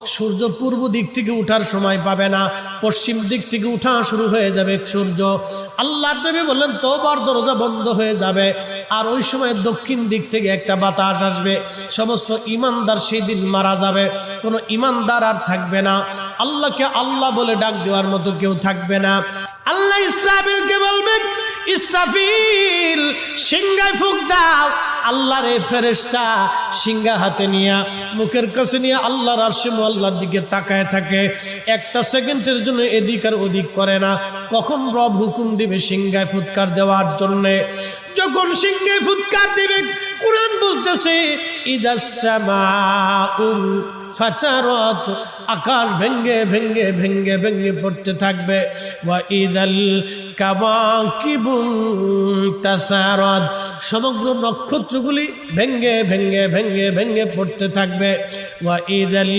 সূর্য পূর্ব দিক থেকে উঠার সময় পাবে না, পশ্চিম দিক থেকে উঠা শুরু হয়ে যাবে সূর্য। আল্লাহর নবী বললেন তওবার দরজা বন্ধ হয়ে যাবে, আর ওই সময় দক্ষিণ দিক থেকে একটা বাতাস আসবে। সমস্ত ঈমানদার সেই দিন মারা যাবে, কোনো ঈমানদার আর থাকবে না। আল্লাহকে আল্লাহ বলে ডাক দেওয়ার মতো কেউ থাকবে না। আল্লাহ ইসরাফিলকে বলবেন, ইসরাফিল সিংহায় ফুঁক দাও। আল্লাহর এই ফেরেশতা সিংহা হাতে নিয়ে মুখের কাছে নিয়ে আল্লাহর আরশে আল্লাহর দিকে তাকায় থাকে, একটা সেকেন্ডের জন্য এদিক আর ওদিক করে না। কখন রব হুকুম দিবে সিংহায় ফুৎকার দেওয়ার জন্য, যখন সিংহায় ফুৎকার দিবে, কুরআন বলতেছে ইদাস সামাউল ফাতারাত, আকাশ ভেঙ্গে ভেঙ্গে ভেঙ্গে ভেঙ্গে পড়তে থাকবে। ওয়া ইদাল কাওয়াকিবু তাসারাত, সমগ্র নক্ষত্রগুলি ভেঙ্গে ভেঙ্গে ভেঙ্গে ভেঙ্গে পড়তে থাকবে। ওয়া ইদাল